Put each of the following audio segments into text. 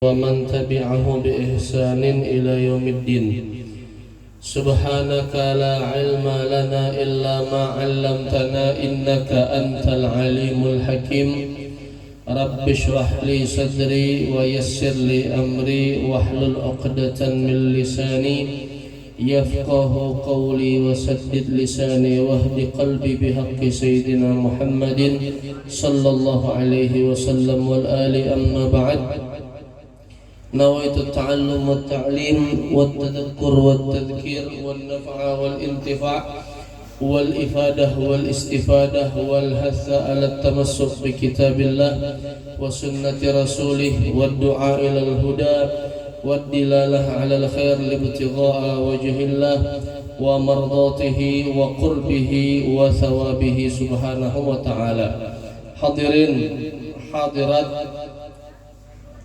ومن تبعه بإحسان إلى يوم الدين. سبحانك لا علم لنا إلا ما علمتنا إنك أنت العليم الحكيم. رب اشرح لي صدري ويسر لي أمري واحلل عقدة من لساني يفقه قولي وسدد لساني واهد قلبي بحق سيدنا محمد صلى الله عليه وسلم والآل. أما بعد، نويت التعلم والتعليم والتذكر والتذكير والنفع والانتفاع والإفادة والاستفادة والحث على التمسك بكتاب الله وسنة رسوله والدعاء إلى الهدى والدلالة على الخير لابتغاء وجه الله ومرضاته وقربه وثوابه سبحانه وتعالى. Hadirin hadirat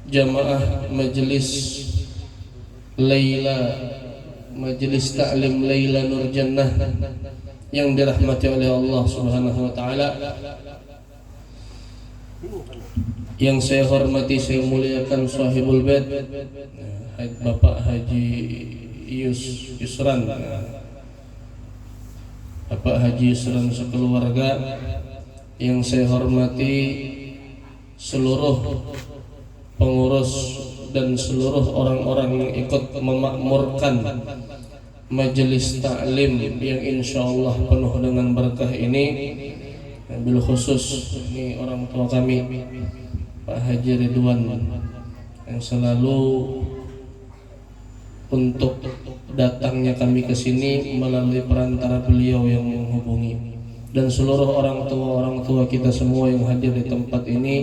jamaah Majelis Laila, Majelis Ta'lim Laila Nur Jannah yang dirahmati oleh Allah Subhanahu wa taala. Yang saya hormati, saya muliakan Sahibul Bait Bapak Haji Yusran, Bapak Haji Yusran sekeluarga. Yang saya hormati seluruh pengurus dan seluruh orang-orang yang ikut memakmurkan majelis taklim yang insyaallah penuh dengan berkah ini. Bil khusus ini orang tua kami Pak Haji Ridwan yang selalu untuk datangnya kami ke sini melalui perantara beliau yang menghubungi, dan seluruh orang tua kita semua yang hadir di tempat ini.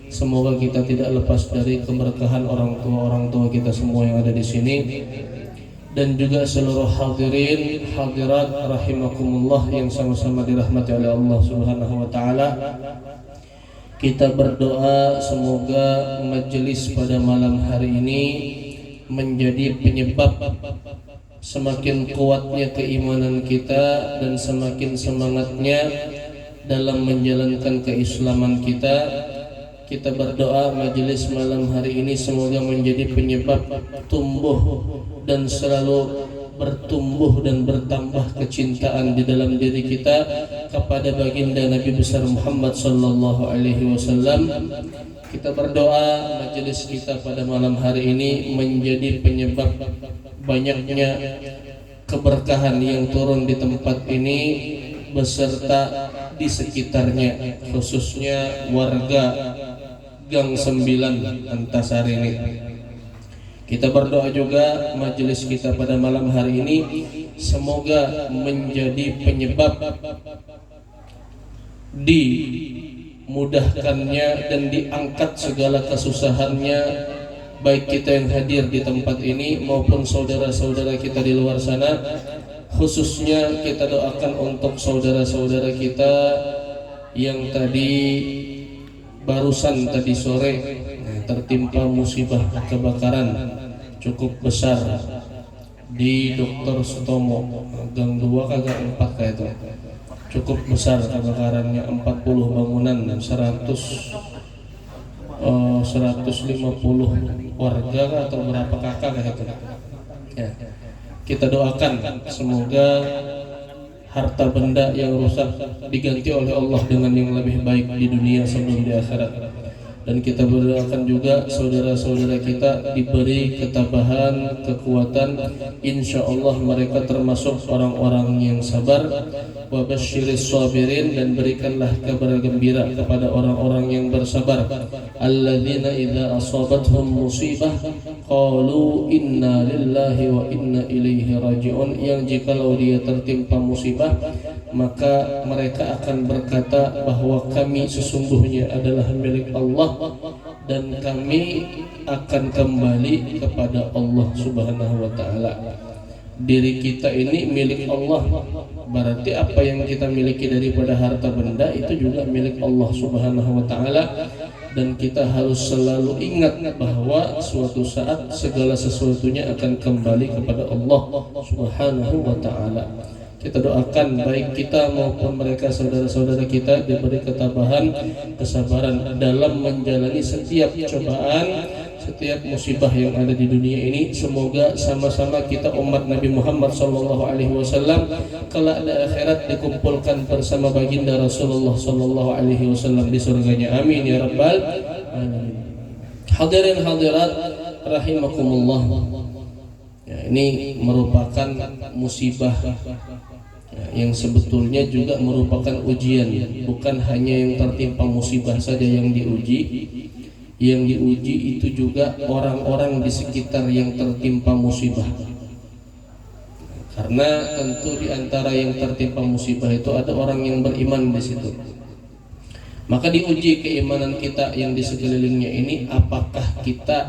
Semoga kita tidak lepas dari keberkahan orang tua kita semua yang ada di sini, dan juga seluruh hadirin hadirat rahimakumullah yang sama-sama dirahmati oleh Allah Subhanahu wa taala. Kita berdoa semoga majelis pada malam hari ini menjadi penyebab semakin kuatnya keimanan kita dan semakin semangatnya dalam menjalankan keislaman kita. Kita berdoa majelis malam hari ini semoga menjadi penyebab tumbuh dan selalu bertumbuh dan bertambah kecintaan di dalam diri kita kepada baginda Nabi besar Muhammad sallallahu alaihi wasallam. Kita berdoa majelis kita pada malam hari ini menjadi penyebab banyaknya keberkahan yang turun di tempat ini beserta di sekitarnya, khususnya warga Gang 9 Antasari ini. Kita berdoa juga majelis kita pada malam hari ini semoga menjadi penyebab dimudahkannya dan diangkat segala kesusahannya, baik kita yang hadir di tempat ini maupun saudara-saudara kita di luar sana. Khususnya kita doakan untuk saudara-saudara kita yang barusan tadi sore tertimpa musibah kebakaran cukup besar di Dr. Sutomo Gang 2 kagak 4 kayak itu. Cukup besar kebakarannya, 40 bangunan dan 150 warga atau berapa kakak kayak itu. Ya. Kita doakan semoga harta benda yang rusak diganti oleh Allah dengan yang lebih baik di dunia sebelum di akhirat. Dan kita berdoakan juga saudara-saudara kita diberi ketabahan, kekuatan. Insya Allah mereka termasuk orang-orang yang sabar. Wa basyiris sabirin, dan berikanlah kabar gembira kepada orang-orang yang bersabar. Alladzina idza asabathum musibah qalu inna lillahi wa inna ilaihi raji'un, yang jikalau dia tertimpa musibah maka mereka akan berkata bahwa kami sesungguhnya adalah milik Allah dan kami akan kembali kepada Allah Subhanahu wa taala. Diri kita ini milik Allah, berarti apa yang kita miliki daripada harta benda itu juga milik Allah Subhanahu wa taala. Dan kita harus selalu ingat bahwa suatu saat segala sesuatunya akan kembali kepada Allah Subhanahu wa taala. Kita doakan baik kita maupun mereka saudara-saudara kita diberi ketabahan, kesabaran dalam menjalani setiap cobaan, setiap musibah yang ada di dunia ini. Semoga sama-sama kita umat Nabi Muhammad SAW kelak di akhirat dikumpulkan bersama baginda Rasulullah SAW di surganya. Amin ya rabbal alamin. Hadirin hadirat rahimakumullah. Ya, ini merupakan musibah yang sebetulnya juga merupakan ujian. Bukan hanya yang tertimpa musibah saja yang diuji itu juga orang-orang di sekitar yang tertimpa musibah. Karena tentu di antara yang tertimpa musibah itu ada orang yang beriman di situ. Maka diuji keimanan kita yang di sekelilingnya ini, apakah kita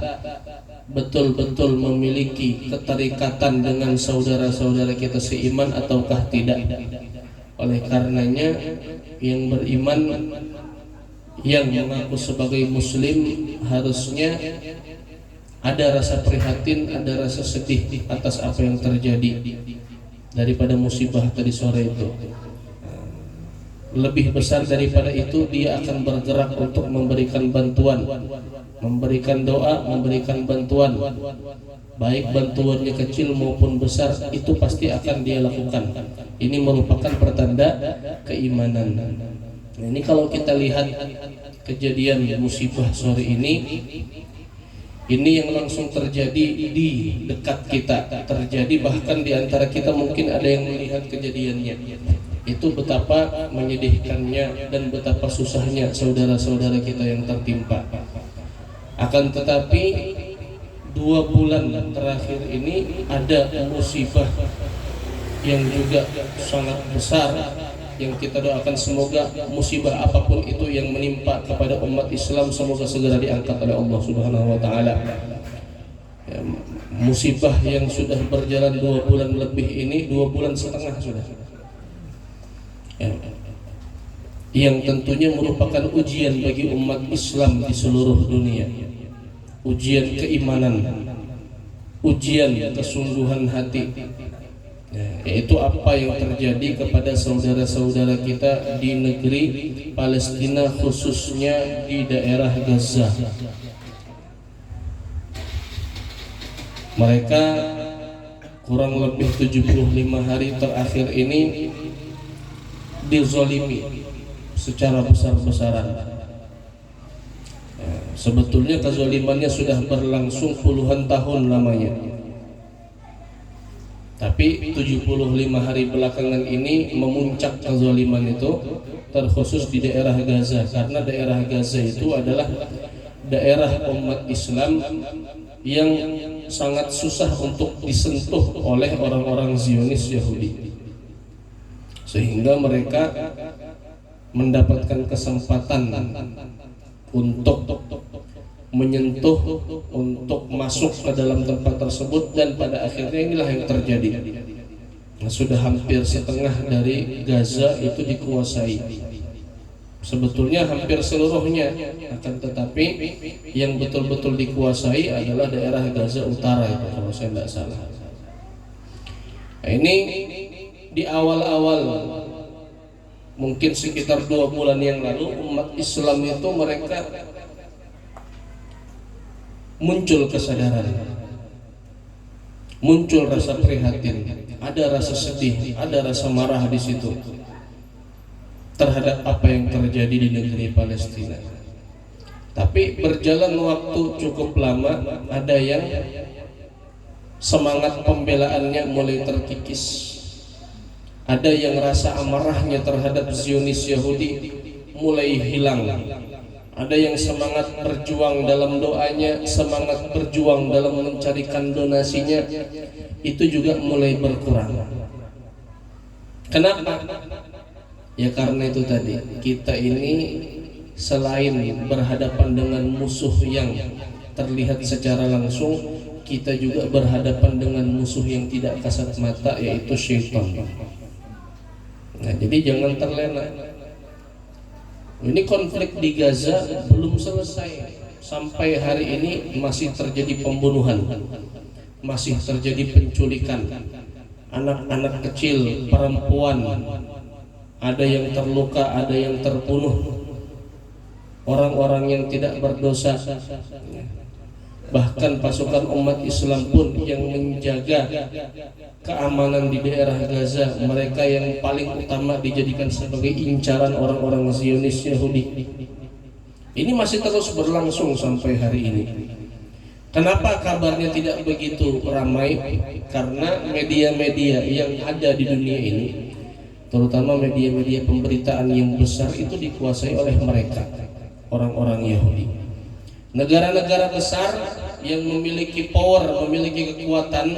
betul-betul memiliki keterikatan dengan saudara-saudara kita seiman ataukah tidak. Oleh karenanya yang beriman, yang mengaku sebagai muslim, harusnya ada rasa prihatin, ada rasa sedih atas apa yang terjadi daripada musibah tadi sore itu. Lebih besar daripada itu, dia akan bergerak untuk memberikan bantuan, memberikan doa, memberikan bantuan. Baik bantuannya kecil maupun besar, itu pasti akan dia lakukan. Ini merupakan pertanda keimanan. Nah, ini kalau kita lihat kejadian musibah sore ini yang langsung terjadi di dekat kita, terjadi bahkan di antara kita mungkin ada yang melihat kejadiannya. Itu betapa menyedihkannya dan betapa susahnya saudara-saudara kita yang tertimpa. Akan tetapi 2 bulan terakhir ini ada musibah yang juga sangat besar, yang kita doakan semoga musibah apapun itu yang menimpa kepada umat Islam semoga segera diangkat oleh Allah Subhanahu wa taala. Ya, musibah yang sudah berjalan 2 bulan lebih ini, 2 bulan setengah sudah. Ya, yang tentunya merupakan ujian bagi umat Islam di seluruh dunia. Ujian keimanan, ujian kesungguhan hati. Yaitu apa yang terjadi kepada saudara-saudara kita di negeri Palestina, khususnya di daerah Gaza. Mereka kurang lebih 75 hari terakhir ini dizolimi secara besar-besaran. Sebetulnya kezalimannya sudah berlangsung puluhan tahun lamanya, tapi 75 hari belakangan ini memuncak kezaliman itu, terkhusus di daerah Gaza. Karena daerah Gaza itu adalah daerah umat Islam yang sangat susah untuk disentuh oleh orang-orang Zionis Yahudi, sehingga mereka mendapatkan kesempatan untuk menyentuh, untuk masuk ke dalam tempat tersebut, dan pada akhirnya inilah yang terjadi. Sudah hampir setengah dari Gaza itu dikuasai. Sebetulnya hampir seluruhnya, akan tetapi yang betul-betul dikuasai adalah daerah Gaza Utara itu, kalau saya tidak salah. Nah, ini di awal-awal mungkin sekitar 2 bulan yang lalu, umat Islam itu mereka muncul kesadaran, muncul rasa prihatin, ada rasa sedih, ada rasa marah di situ terhadap apa yang terjadi di negeri Palestina. Tapi berjalan waktu cukup lama, ada yang semangat pembelaannya mulai terkikis. Ada yang rasa amarahnya terhadap Zionis Yahudi mulai hilang. Ada yang semangat berjuang dalam doanya, semangat berjuang dalam mencarikan donasinya, itu juga mulai berkurang. Kenapa? Ya karena itu tadi, kita ini selain berhadapan dengan musuh yang terlihat secara langsung, kita juga berhadapan dengan musuh yang tidak kasat mata, yaitu syaitan. Nah, jadi jangan terlena. Ini konflik di Gaza belum selesai. Sampai hari ini masih terjadi pembunuhan, masih terjadi penculikan anak-anak kecil, perempuan. Ada yang terluka, ada yang terbunuh. Orang-orang yang tidak berdosa. Bahkan pasukan umat Islam pun yang menjaga keamanan di daerah Gaza, mereka yang paling utama dijadikan sebagai incaran orang-orang Zionis Yahudi. Ini masih terus berlangsung sampai hari ini. Kenapa kabarnya tidak begitu ramai? Karena media-media yang ada di dunia ini, terutama media-media pemberitaan yang besar, itu dikuasai oleh mereka, orang-orang Yahudi. Negara-negara besar yang memiliki power, memiliki kekuatan,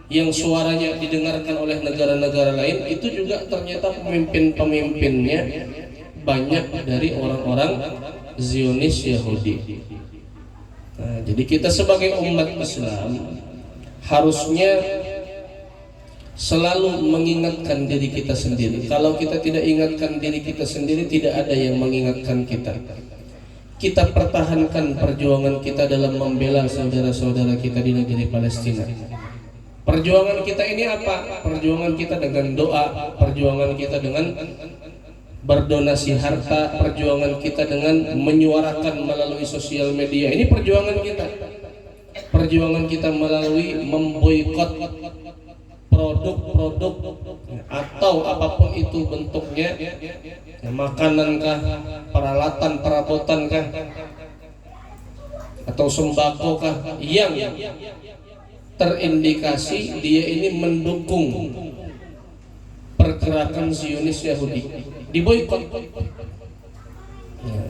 yang suaranya didengarkan oleh negara-negara lain, itu juga ternyata pemimpin-pemimpinnya banyak dari orang-orang Zionis Yahudi. Nah, jadi kita sebagai umat Islam harusnya selalu mengingatkan diri kita sendiri. Kalau kita tidak ingatkan diri kita sendiri, tidak ada yang mengingatkan kita. Kita pertahankan perjuangan kita dalam membela saudara-saudara kita di negeri Palestina. Perjuangan kita ini apa? Perjuangan kita dengan doa, perjuangan kita dengan berdonasi harta, perjuangan kita dengan menyuarakan melalui sosial media. Ini perjuangan kita. Perjuangan kita melalui memboikot produk-produk atau apapun itu bentuknya, makanankah, peralatan, perabotankah, atau sembakokah, yang terindikasi dia ini mendukung pergerakan Zionis Yahudi, diboikot.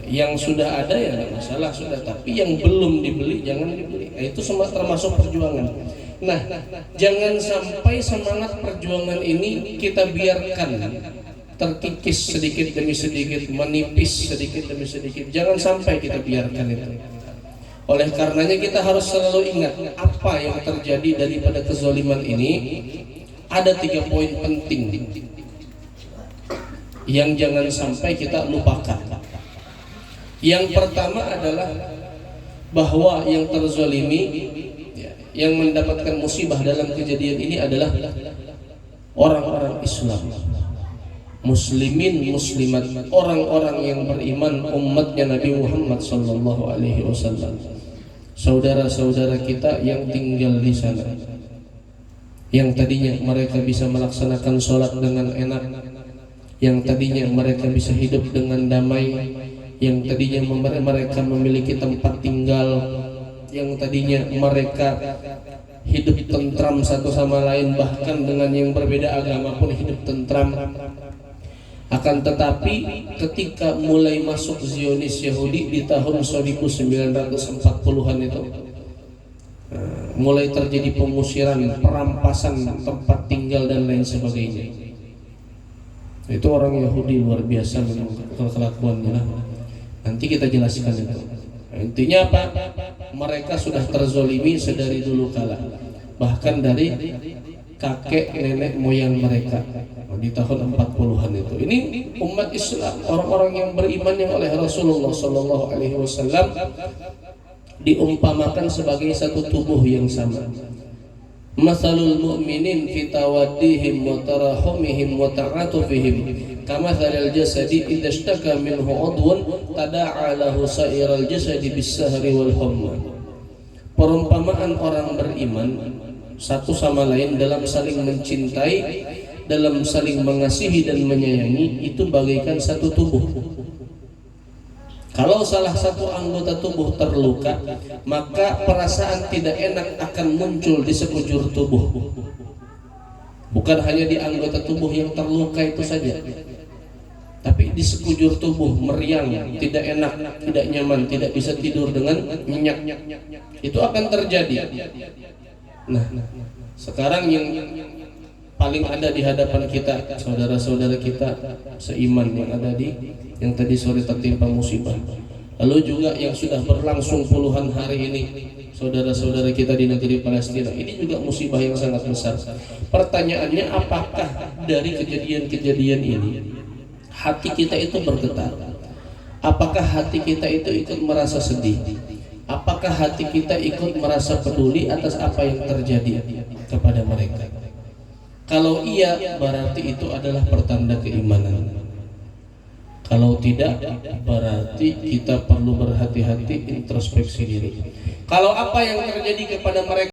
Yang sudah ada ya nggak masalah, sudah, tapi yang belum dibeli jangan dibeli. Nah, itu semua termasuk perjuangan. Nah, jangan sampai semangat perjuangan ini kita biarkan terkikis sedikit demi sedikit, menipis sedikit demi sedikit. Jangan sampai kita biarkan itu. Oleh karenanya kita harus selalu ingat apa yang terjadi daripada kezaliman ini. Ada 3 poin penting yang jangan sampai kita lupakan. Yang pertama adalah bahwa yang terzalimi, yang mendapatkan musibah dalam kejadian ini adalah orang-orang Islam, muslimin, muslimat, orang-orang yang beriman, umatnya Nabi Muhammad SAW, saudara-saudara kita yang tinggal di sana, yang tadinya mereka bisa melaksanakan sholat dengan enak, yang tadinya mereka bisa hidup dengan damai, yang tadinya mereka memiliki tempat tinggal, yang tadinya mereka hidup tentram satu sama lain, bahkan dengan yang berbeda agama pun hidup tentram. Akan tetapi ketika mulai masuk Zionis Yahudi di tahun 1940-an itu, mulai terjadi pengusiran, perampasan tempat tinggal dan lain sebagainya. Itu orang Yahudi luar biasa memang kelakuannya. Nanti kita jelaskan itu. Intinya apa? Mereka sudah terzolimi sedari dulu kala, bahkan dari kakek nenek moyang mereka di tahun 40-an itu. Ini umat Islam, orang-orang yang beriman yang oleh Rasulullah SAW diumpamakan sebagai satu tubuh yang sama. Masalul mu'minin fi tawaddihim wa tarahumihim wa ta'atufihim kamathalil jasadi idza ishtaka minhu 'udwun tada'a lahu sa'iral jasadi bis-sahri wal humma. Perumpamaan orang beriman satu sama lain dalam saling mencintai, dalam saling mengasihi dan menyayangi, itu bagaikan satu tubuh. Kalau salah satu anggota tubuh terluka, maka perasaan tidak enak akan muncul di sekujur tubuh. Bukan hanya di anggota tubuh yang terluka itu saja, tapi di sekujur tubuh meriang, tidak enak, tidak nyaman, tidak bisa tidur dengan nyenyak. Itu akan terjadi. Nah, sekarang yang paling ada di hadapan kita, saudara-saudara kita seiman yang ada di yang tadi sore tertimpa musibah, lalu juga yang sudah berlangsung puluhan hari ini, saudara-saudara kita di negeri Palestina, ini juga musibah yang sangat besar. Pertanyaannya, apakah dari kejadian-kejadian ini hati kita itu bergetar? Apakah hati kita itu ikut merasa sedih? Apakah hati kita ikut merasa peduli atas apa yang terjadi kepada mereka? Kalau iya, berarti itu adalah pertanda keimanan. Kalau tidak, berarti kita perlu berhati-hati, introspeksi diri. Kalau apa yang terjadi kepada mereka